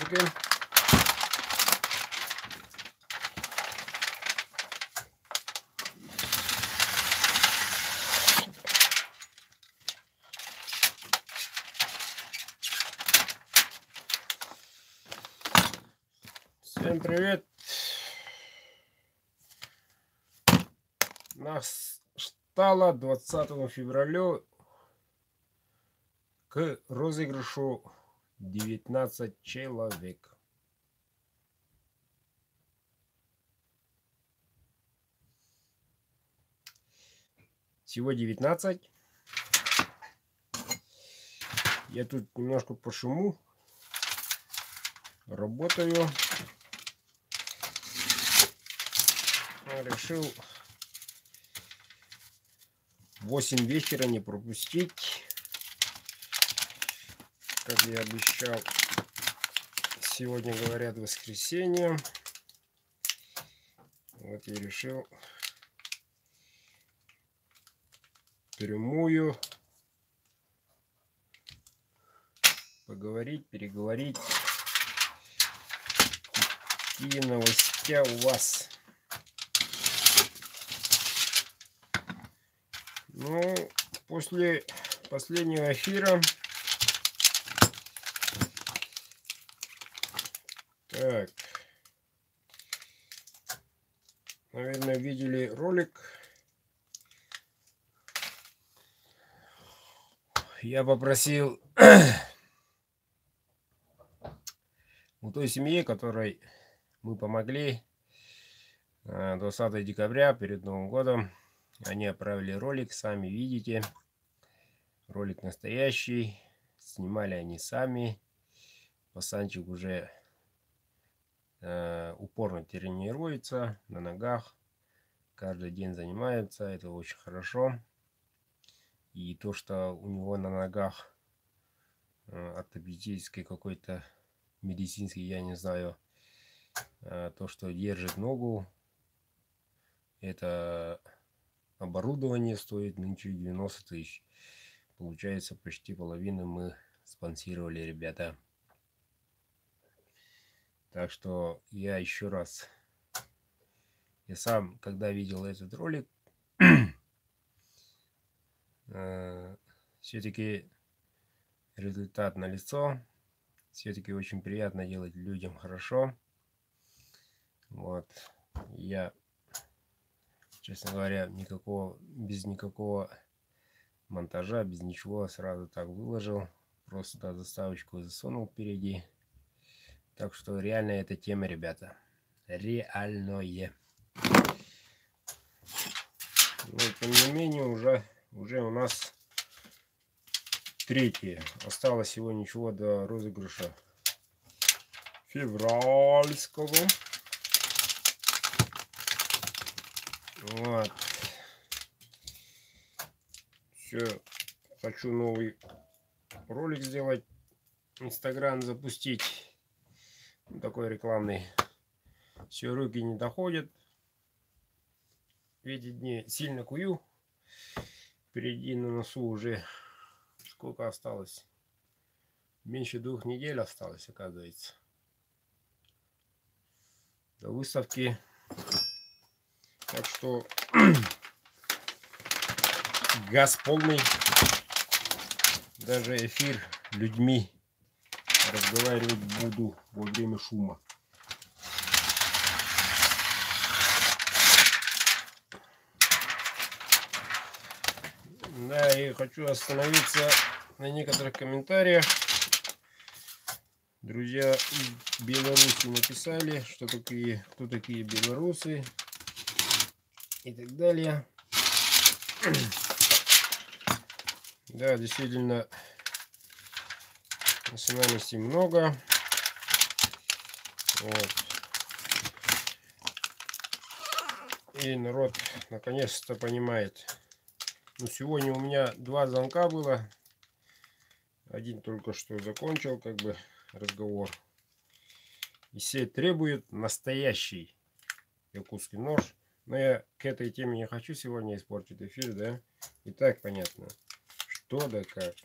ролики. Всем привет! Настало 20 февраля к розыгрышу 19 человек. Всего 19. Я тут немножко пошуму. Работаю. Решил 8 вечера не пропустить. Как я обещал. Сегодня, говорят, воскресенье. Вот я решил прямую поговорить, переговорить. Какие новости у вас? Ну, после последнего эфира, так, наверное, видели ролик. Я попросил у той семьи, которой мы помогли 20 декабря перед Новым годом. Они отправили ролик, сами видите. Ролик настоящий. Снимали они сами. Пацанчик уже упорно тренируется на ногах. Каждый день занимается. Это очень хорошо. И то, что у него на ногах ортопедический какой-то медицинский, я не знаю, то, что держит ногу, это оборудование стоит нынче 90 тысяч. Получается, почти половину мы спонсировали, ребята. Так что я еще раз, я сам, когда видел этот ролик, все-таки результат налицо. Все-таки очень приятно делать людям хорошо. Вот. Я, честно говоря, без никакого монтажа, без ничего, сразу так выложил. Просто заставочку засунул впереди. Так что реально эта тема, ребята. Реальное. Но тем не менее уже у нас третье. Осталось всего ничего до розыгрыша февральского. Вот. Все. Хочу новый ролик сделать. Инстаграм запустить. Такой рекламный. Все, руки не доходят. В эти дни сильно кую. Впереди на носу уже сколько осталось? Меньше 2 недель осталось, оказывается. До выставки. Так что газ полный. Даже эфир людьми разговаривать буду во время шума. Да, и хочу остановиться на некоторых комментариях. Друзья из Беларуси написали, что такие, кто такие белорусы и так далее. Да, действительно, национальностей много. Вот. И народ наконец-то понимает. Но сегодня у меня 2 звонка было. Один только что закончил, как бы, разговор. И все требуют настоящий якутский нож. Но я к этой теме не хочу сегодня испортить эфир, да? И так понятно, что да как.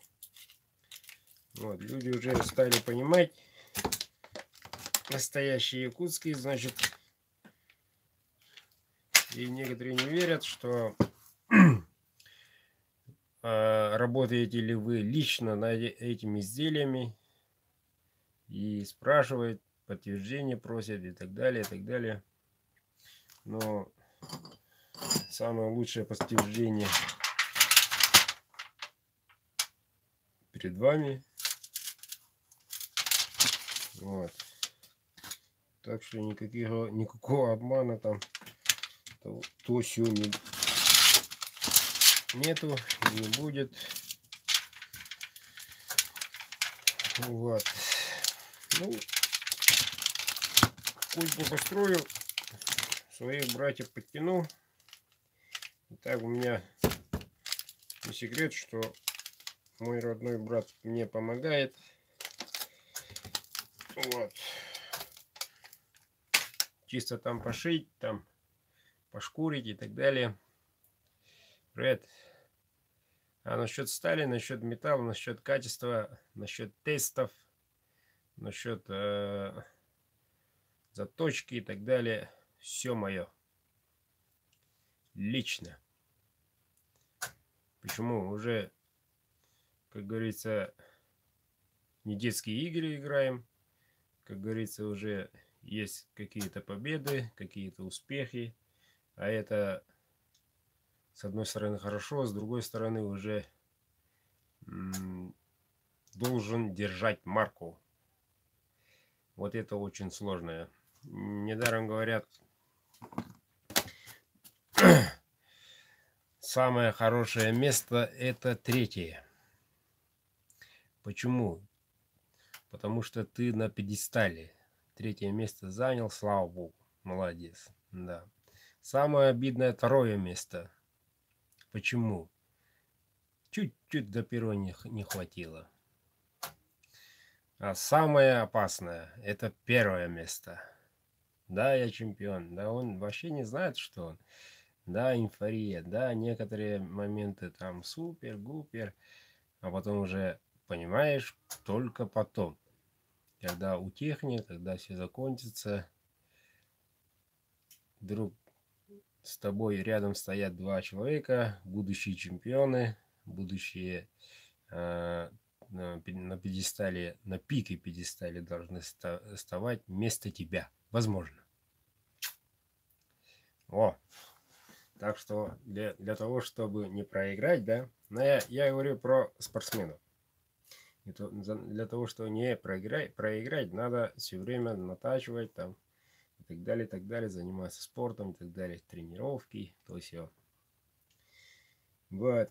Вот, люди уже стали понимать, настоящий якутский, значит, и некоторые не верят, что работаете ли вы лично над этими изделиями, и спрашивают, подтверждение просят и так далее, и так далее. Но самое лучшее подтверждение перед вами. Вот. Так что никакого обмана там то сё нету, не будет. Вот. Ну, кульку построю, своих братьев подтяну. Так у меня не секрет, что мой родной брат мне помогает. Вот. Чисто там пошить, там пошкурить и так далее. Привет. А насчет стали, насчет металла, насчет качества, насчет тестов, насчет заточки и так далее, все мое. Лично. Почему? Уже, как говорится, не детские игры играем. Как говорится, уже есть какие-то победы, какие-то успехи. А это, с одной стороны, хорошо, с другой стороны, уже должен держать марку. Вот это очень сложное. Недаром говорят, самое хорошее место — это третье. Почему? Потому что ты на пьедестале. Третье место занял, слава богу. Молодец. Да. Самое обидное — второе место. Почему? Чуть-чуть до первого не хватило. А самое опасное — это первое место. Да, я чемпион. Да, он вообще не знает, что он. Да, эйфория. Да, некоторые моменты там супер-гупер. А потом уже понимаешь только потом. Когда утихнет, когда все закончится. Вдруг с тобой рядом стоят два человека, будущие чемпионы, будущие на пьедестале, на пике пьедестале должны вставать вместо тебя. Возможно. О, так что для того, чтобы не проиграть, да, но я говорю про спортсменов. Для того, чтобы не проиграть, надо все время натачивать там и так далее, заниматься спортом и так далее, тренировки, то все. Вот.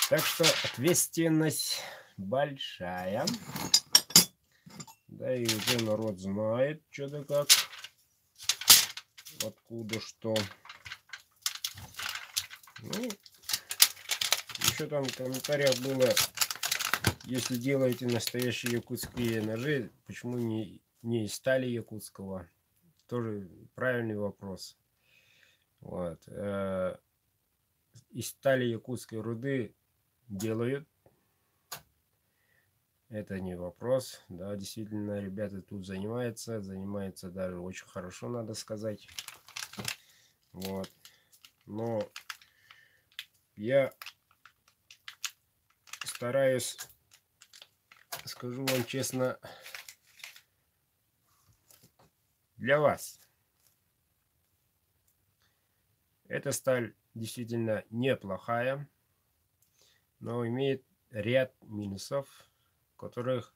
Так что ответственность большая. Да, и уже народ знает, что да как, откуда что. Ну, еще там в комментариях было, если делаете настоящие якутские ножи, почему не из стали якутского? Тоже правильный вопрос. Вот. Из стали якутской руды делают. Это не вопрос. Да, действительно, ребята тут занимаются даже очень хорошо, надо сказать. Вот. Но я стараюсь, скажу вам честно, для вас. Эта сталь действительно неплохая, но имеет ряд минусов, которых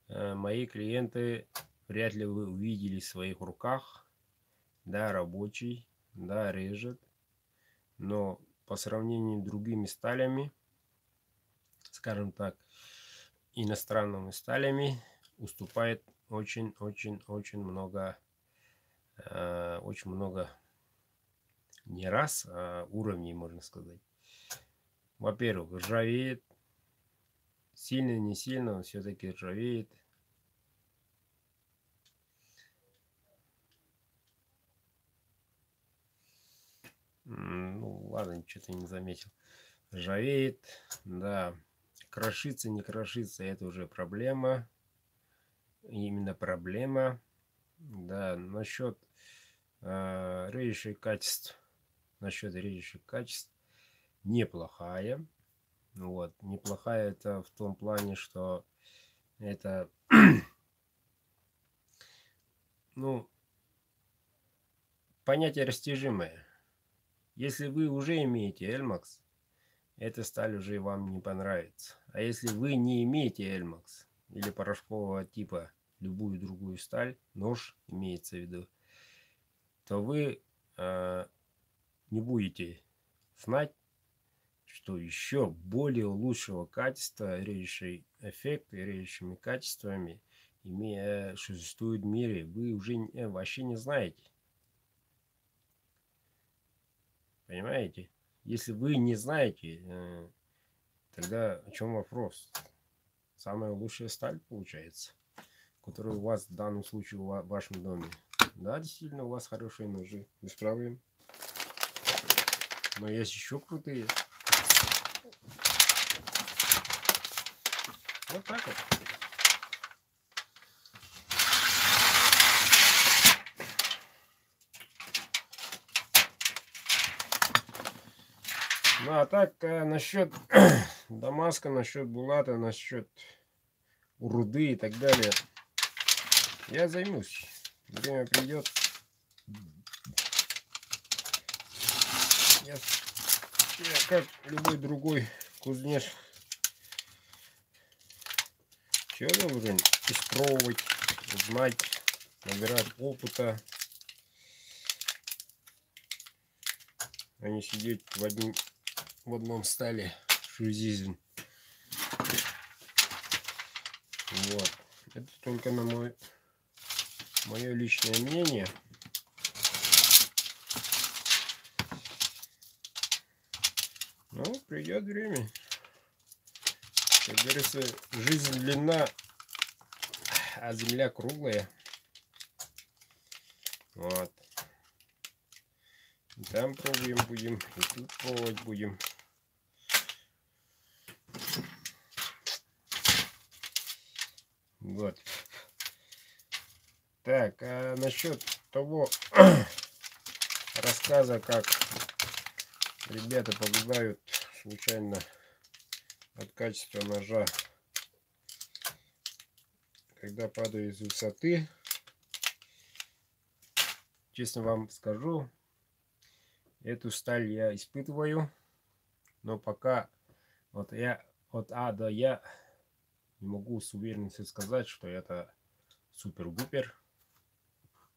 мои клиенты вряд ли вы увидели в своих руках. Да, рабочий, да, режет, но по сравнению с другими сталями, скажем так, иностранными сталями, уступает очень много, не раз, а уровней, можно сказать. Во-первых, ржавеет, сильно, не сильно, он все-таки ржавеет. Ну ладно, что-то не заметил. Ржавеет, да. Крошится, не крошится, это уже проблема. именно проблема. Да, насчет режущих качеств. Насчет режущих качеств неплохая. Вот, неплохая это в том плане, что это, ну, понятие растяжимое. Если вы уже имеете Elmax, эта сталь уже вам не понравится. А если вы не имеете Elmax или порошкового типа любую другую сталь, нож имеется в виду, то вы не будете знать, что еще более лучшего качества режущий эффект и режущими качествами существует в мире. Вы уже вообще не знаете. Понимаете? Если вы не знаете, тогда о чем вопрос? Самая лучшая сталь получается, которая у вас в данном случае в вашем доме. Да, действительно, у вас хорошие ножи, без проблем. Но есть еще крутые. Вот так вот. Ну а так, насчет Дамаска, насчет Булата, насчет руды и так далее, я займусь. Время придет. Я как любой другой кузнец, все должен испробовать, знать, набирать опыта, а не сидеть в одном стале всю жизнь. Вот. Это только на мое личное мнение. Ну, придет время. Как говорится, жизнь длинна, а земля круглая. Вот. И там пробуем будем, и тут пробовать будем. Вот. Так, а насчет того рассказа, как ребята погибают случайно от качества ножа, когда падают из высоты, честно вам скажу, эту сталь я испытываю, но пока вот я от А до Я не могу с уверенностью сказать, что это супер-гупер.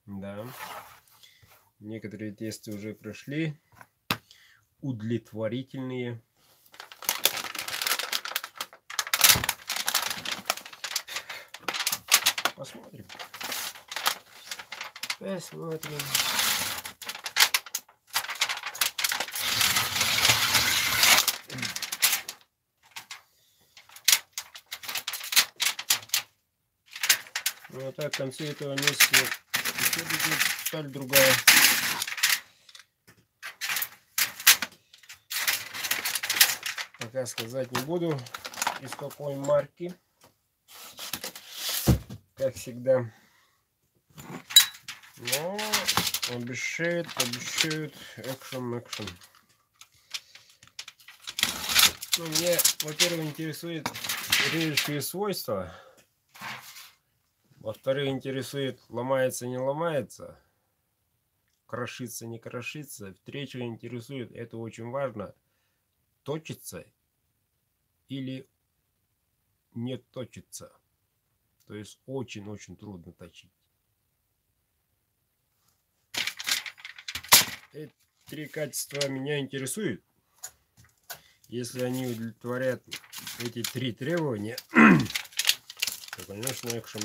Да. Некоторые тесты уже прошли. Удовлетворительные. Посмотрим. Посмотрим. Ну, а так в конце этого месяца еще будет сталь другая. Пока сказать не буду, из какой марки. Как всегда. Но обещают, экшен. Ну, мне, во-первых, интересует режущие свойства. Во-вторых, интересует, ломается, не ломается, крошится, не крошится. В-третьих, интересует, это очень важно, точится или не точится. То есть очень-очень трудно точить. Эти три качества меня интересуют. Если они удовлетворят эти три требования, то, конечно, экшен.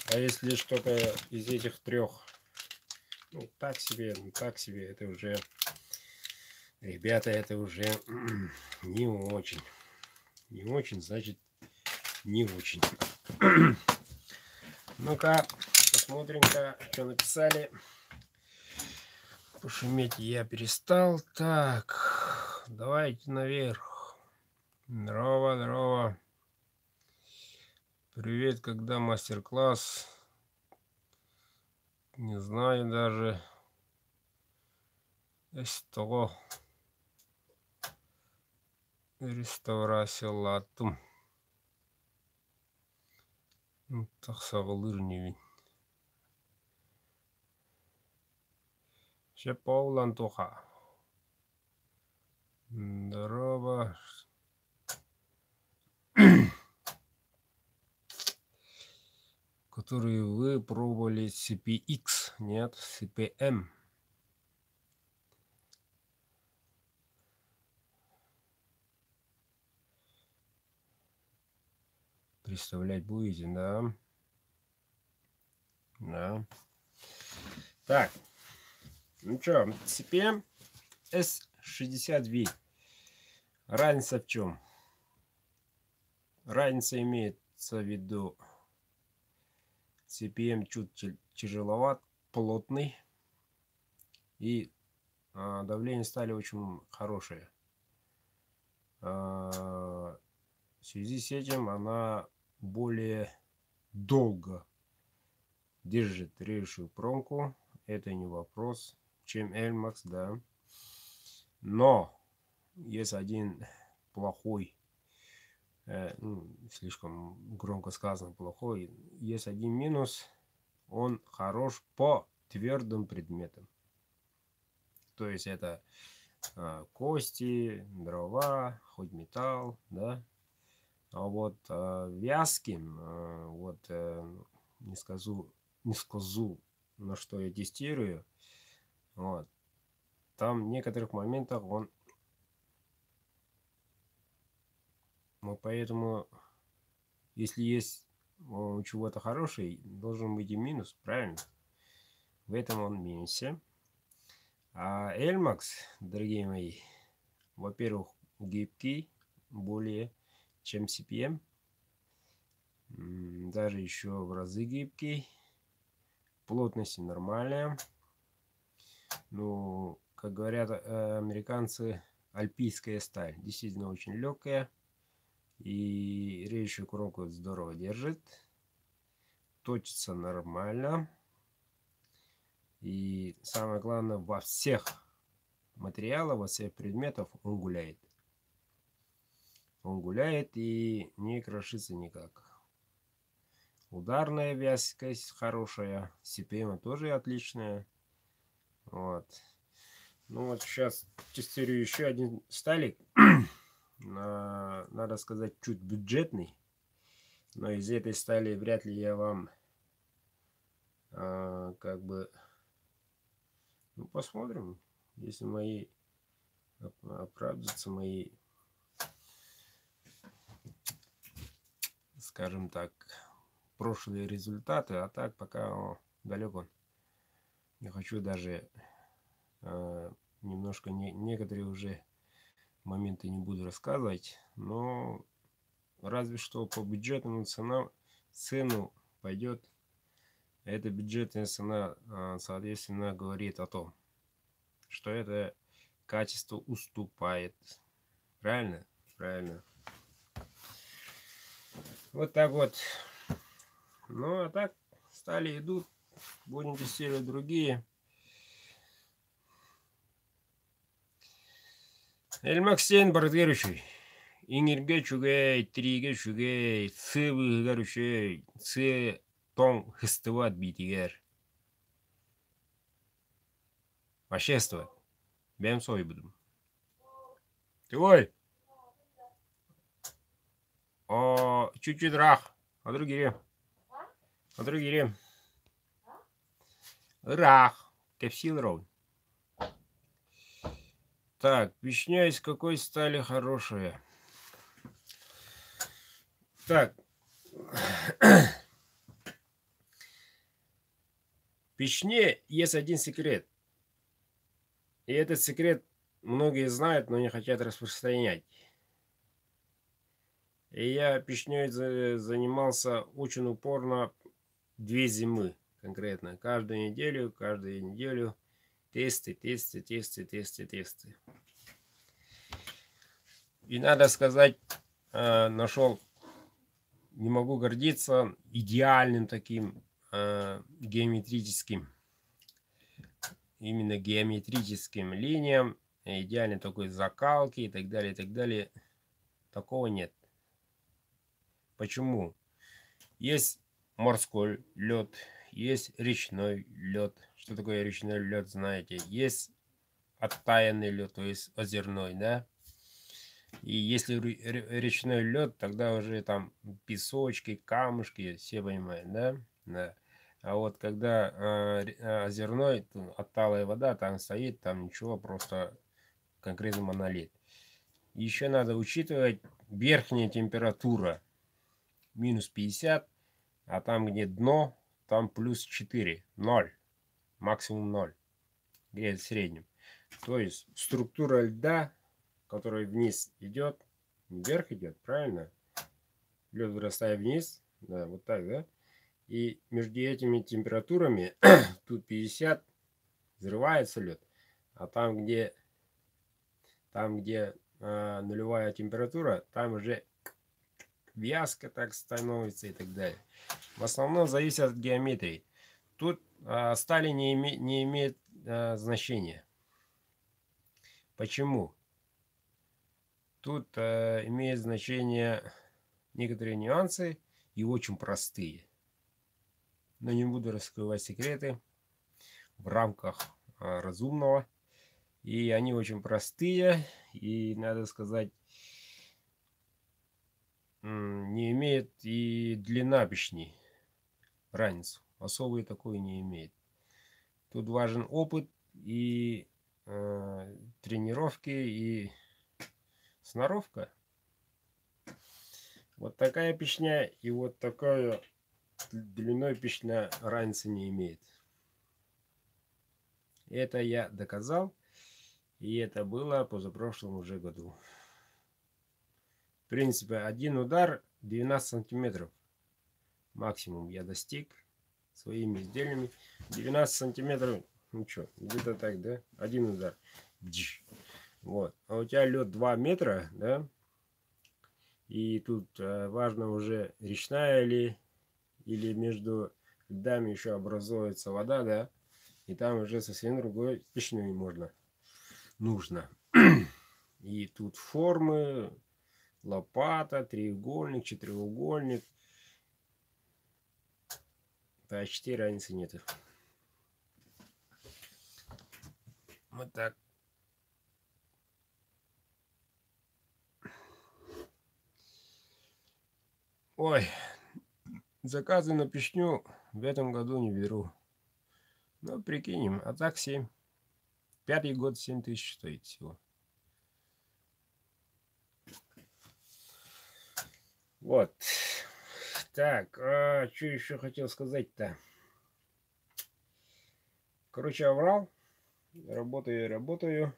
А если что-то из этих трех, ну, так себе, это уже, ребята, это уже не очень. Не очень, значит, не очень. Ну-ка, посмотрим-ка, что написали. Пошуметь я перестал. Так, давайте наверх. Здорово. Привет, когда мастер-класс? Не знаю даже. Esto реставрация латум. Тахсағылыр невин. Шепаулан тоха. Здорово. Которые вы пробовали CPX, нет, CPM. Представлять будете, да? Да. Так, ну что, CPM S62. Разница в чем? Разница имеется в виду, CPM чуть тяжеловат, плотный, и давление стали очень хорошее. В связи с этим она более долго держит режущую промку. Это не вопрос, чем Elmax, да. Но есть один плохой, слишком громко сказано плохой, есть один минус. Он хорош по твердым предметам. То есть это кости, дрова, хоть металл, да. А вот вязким, не скажу, на что я тестирую. Вот. Там в некоторых моментах он... Ну, поэтому, если есть у чего-то хороший, должен быть и минус, правильно? В этом он минусе. А Elmax, дорогие мои, во-первых, гибкий более чем CPM. Даже еще в разы гибкий. Плотность нормальная. Ну, как говорят американцы, альпийская сталь. Действительно очень легкая. И режущую кромку здорово держит. Точится нормально. И самое главное, во всех материалах, во всех предметах он гуляет. Он гуляет и не крошится никак. Ударная вязкость хорошая. CPM тоже отличная. Вот. Ну вот сейчас тестирую еще один сталик. Надо сказать, чуть бюджетный. Но из этой стали вряд ли я вам как бы... Ну, посмотрим. Если мои оправдаются мои, скажем так, прошлые результаты. А так пока далеко. Я хочу даже немножко некоторые уже моменты не буду рассказывать, но разве что по бюджетному цену пойдет. Эта бюджетная цена, соответственно, говорит о том, что это качество уступает. Правильно? Правильно. Вот так вот. Ну, а так стали идут. Будем тестировать другие. Эльмаксен бардгерущий. Ингерге чугей, триге чугей, цывы гарущей, цы тон хыстыват битигер. Ващество. Бем сой будем. Ты ой. О, чуть-чуть рах. А другие. А другие. Рах. Кепсил роун. Так, вишня из какой стали хорошая. Так. В печне есть один секрет. И этот секрет многие знают, но не хотят распространять. И я печней занимался очень упорно 2 зимы конкретно. Каждую неделю тесты. И надо сказать, нашел не могу гордиться идеальным таким геометрическим, именно геометрическим линиям, идеальной такой закалки и так далее, и так далее. Такого нет. Почему? Есть морской лед, есть речной лед. Что такое речной лед, знаете? Есть оттаянный лед, то есть озерной, да? И если речной лед, тогда уже там песочки, камушки, все понимают, да? Да. А вот когда озерной, отталая вода, там стоит, там ничего, просто конкретно монолит. Еще надо учитывать верхняя температура минус 50, а там где дно, там плюс 4, 0, максимум 0, где в среднем. То есть структура льда, который вниз идет, вверх идет, правильно? Лед вырастает вниз, да, вот так, да? И между этими температурами, тут 50, взрывается лед, а там, где нулевая температура, там уже вязко так становится и так далее. В основном зависит от геометрии. Тут стали не имеет значения. Почему? Тут имеет значение некоторые нюансы и очень простые. Но не буду раскрывать секреты в рамках разумного. И они очень простые. И, надо сказать, не имеет и длина печни разницу. Особой такой не имеет. Тут важен опыт и тренировки и сноровка. Вот такая печня и вот такая длиной печня разницы не имеет. Это я доказал. И это было позапрошлом уже году. В принципе, один удар 12 сантиметров. Максимум я достиг своими изделиями. 12 сантиметров. Ну что, где-то так, да? Один удар. Вот. А у тебя лед 2 метра, да? И тут важно уже речная ли, или между льдами еще образуется вода, да? И там уже совсем другой печной нужно. И тут формы, лопата, треугольник, четырехугольник. Почти разницы нет. Вот так. Ой, заказы на печню в этом году не беру. Ну, прикинем, а так 7. 5-й год 7 тысяч стоит всего. Вот. Так, что еще хотел сказать-то? Короче, оврал. Работаю.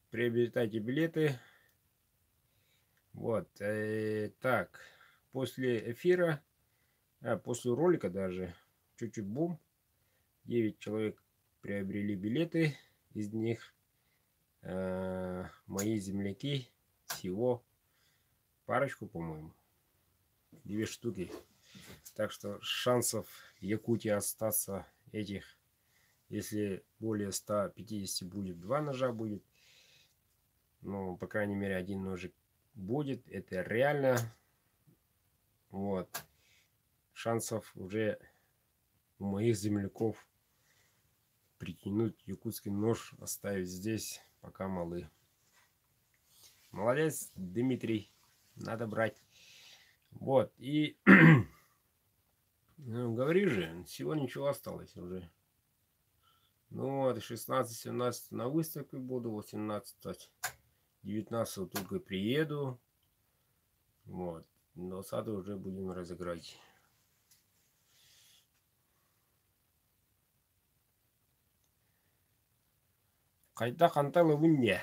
Приобретайте билеты. Вот. Так, после эфира, после ролика даже, чуть-чуть бум. 9 человек приобрели билеты. Из них мои земляки, всего парочку, по-моему. 2 штуки. Так что шансов в Якутии остаться этих, если более 150 будет, 2 ножа будет. Ну, по крайней мере, 1 ножик будет. Это реально. Вот. Шансов уже у моих земляков притянуть якутский нож, оставить здесь, пока малы. Молодец, Дмитрий. Надо брать. Вот. И ну, говори же, всего ничего осталось уже. Ну вот, 16-17 на выставке буду, 18-19 только приеду. Вот. 20 уже будем разыграть. Кайда канталы вынне.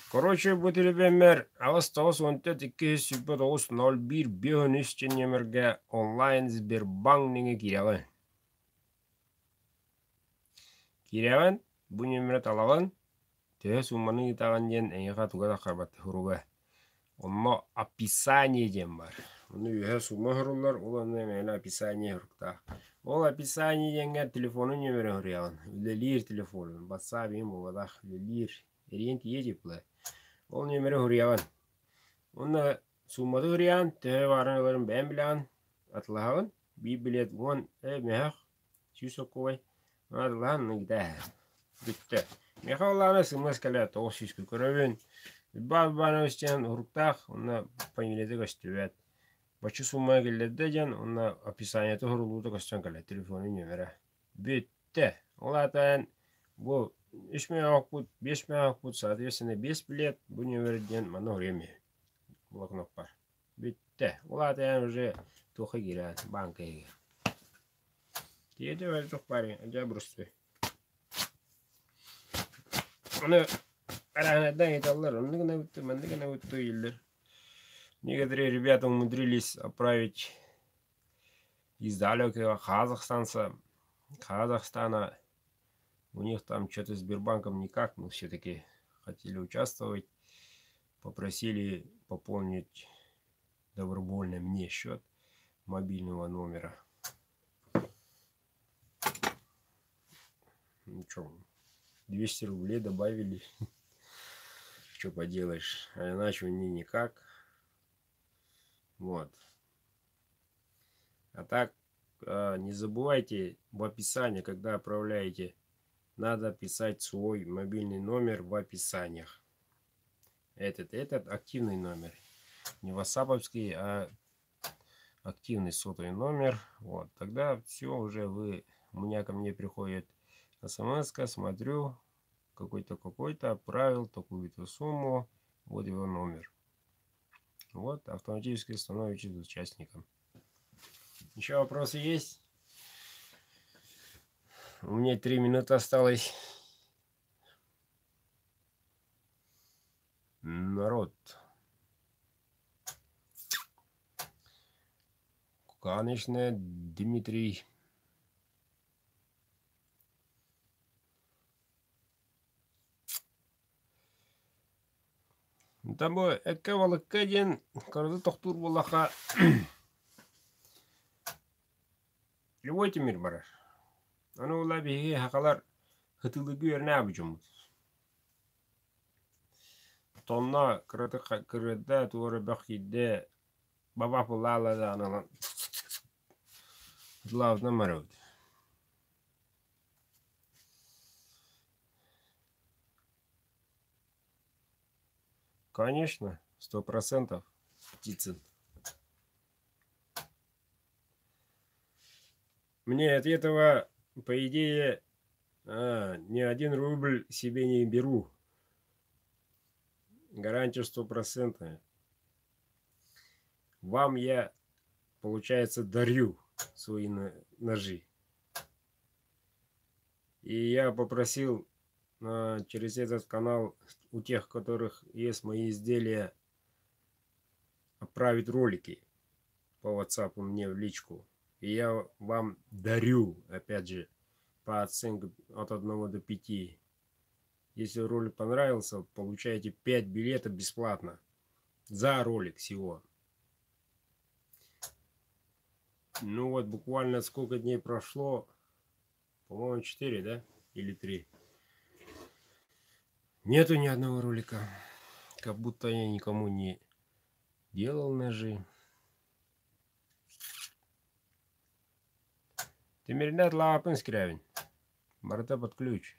Короче, бөтелебемер, авастауыз 14-2-01 бионүстенемерге онлайн Сбербанк кирявын. Кирявын, бұл нөмірі талағын, төе сумманың итаған ден әйіға туғада қарбатты құруға. Онно описание дем бар. Оны үйе сума хұрулар, ол оны мен описание хұрықта. Ол описание денге телефону нөмірі хұрияғын. Үлелер телефонын. WhatsApp ең болғадақ. Үлелер. Ерен тие деплі. Ол нөмірі хұрияғын. Оны сумады хұрияғын. Төхе барыныларын бән біліғын. Атылағын. Bir bilet on mehak. Süsok koy. Adlan nigde. Bitti. Mehallana sımız kale toğuşuşku körövün. Bana üstен hurktaq, ona памилеті көстүбет. Бачы сумма келдерде жан, ona описаниеті хурулуды көстен кале, телефоны нөмірі. Бітті. Ол атайын, бұл 3 мегак бұд, 5 мегак бұд, соответственно 5 билет, бұл нөмірден мана время. Блокнот бар. Бітті. Ол атайын уже тоқы келеді, банка еге. Теді өз жоқ бар, әжа бұрысты. Оны Аранадан еталар, он гана өтті, манды гана өтті елдер. Некоторые ребята умудрились отправить из далекого Казахстана. У них там что-то с Сбербанком никак, но все-таки хотели участвовать. Попросили пополнить добровольно мне счет мобильного номера. Ну что, 200 рублей добавили. Что поделаешь, а иначе не никак. Вот. А так, не забывайте в описании, когда отправляете, надо писать свой мобильный номер в описаниях. Этот активный номер. Не ватсаповский, а активный сотовый номер. Вот. Тогда все уже у меня ко мне приходит смс-ка, смотрю. Какой-то отправил такую-то сумму, вот его номер. Вот, автоматически становитесь участником. Еще вопросы есть? У меня 3 минуты осталось. Народ. Конечно, Дмитрий. Там экавалыкка ден карды тоқтур болақа любой темир барар. Аны ола беге хақалар хытылыгы өріне абы жұмыз. Тонна кырыда туары бақ едде баба пылала да аналан хытылауына марауды. Конечно, 100% птицын. Мне от этого, по идее, ни 1 рубль себе не беру. Гарантия 100%. Вам я, получается, дарю свои ножи. И я попросил через этот канал у тех, у которых есть мои изделия, отправить ролики по WhatsApp мне в личку. И я вам дарю, опять же, по оценке от 1 до 5. Если ролик понравился, получаете 5 билетов бесплатно. За ролик всего. Ну вот, буквально сколько дней прошло. По-моему, 4, да? Или 3. Нету ни одного ролика. Как будто я никому не делал ножи. Темирнет лапын скрявин. Барыта под ключ.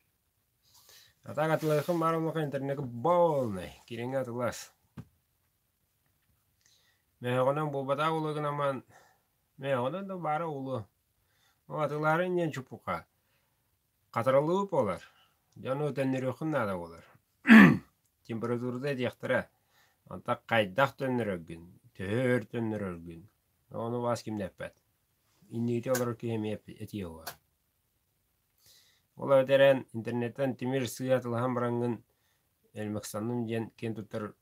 А так отлыхым барымлыха интернет полный. Кереңет глаз. Мехонан болбата улыгын аман. Мехонан да бары улы. Атыларын нен чупука. Қатырылып олар. Жаны өтеннеріқын нада олар. Температурда дияқтыра. Антақ қайдақ төннерігін. Төр төннерігін. Оны бас кемдеп бәт. Иннеті олар кеме әтие оға. Ола өтерен интернеттен темир сыятылыған бараңын Әлмекстанның ден кен тұттыр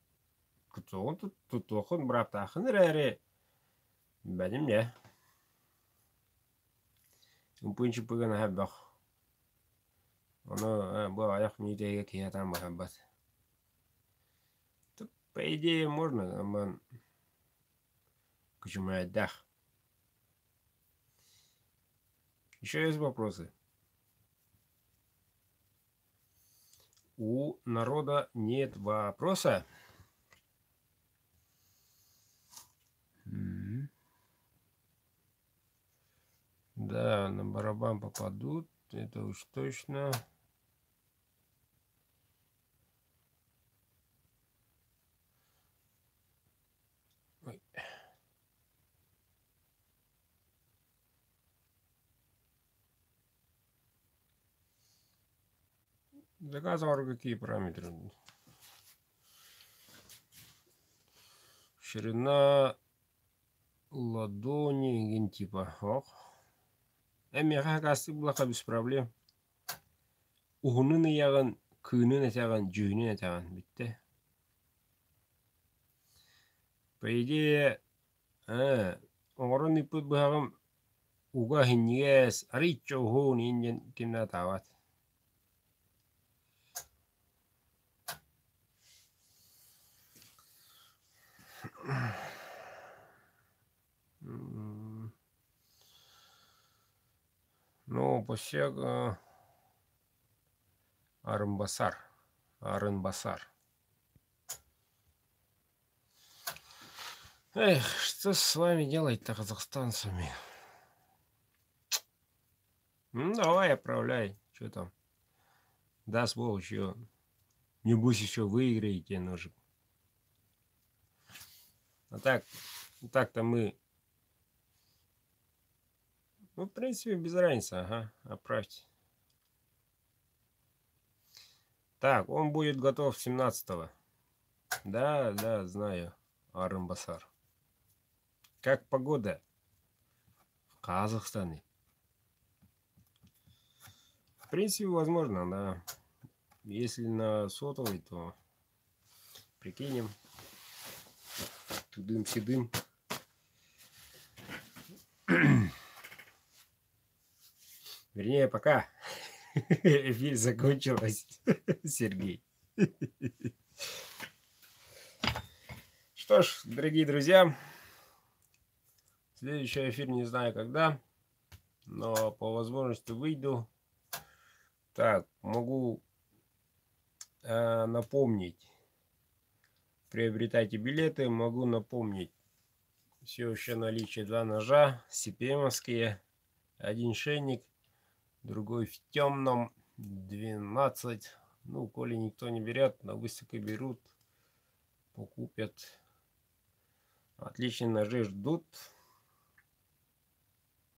тұттуқын бұраптақын әрі бәдім не? Үмпінші пүгін әббақ. Оны бұл аяқ мүйтеге кейатан бахаббат. По идее можно, аман. Кучумая дах. Еще есть вопросы? У народа нет вопроса? Да, на барабан попадут, это уж точно. Ой. Заказывал какие параметры? Ширина ладони, гентипа. Ох. Эмеха касты блака без проблем. Ухунын яган, кынын этяган, жүйнын этяган. Битте. По идее, оңорон иппыт быхагым уга хиннигес аричо хуун инжен кинна тават. Ну, посек Арынбасар. Арынбасар. Эх, что с вами делать-то, казахстанцами? Ну, давай, отправляй. Что там? Даст Бог еще. Небось еще выиграете ножик. А так-то мы... Ну, в принципе, без разницы, ага. Отправьте. Так, он будет готов 17-го. Да, знаю. Арынбасар. Как погода в Казахстане? В принципе, возможно, да. Если на сотовый, то прикинем. Тудым-сидым. Вернее, пока эфир закончилась, Сергей. Что ж, дорогие друзья, следующий эфир не знаю когда, но по возможности выйду. Так, могу напомнить. Приобретайте билеты. Могу напомнить. Все еще наличие 2 ножа. CPM-овские. Один шейник. Другой в темном. 12. Ну, коли никто не берет, на выставке берут. Покупят. Отличные ножи ждут.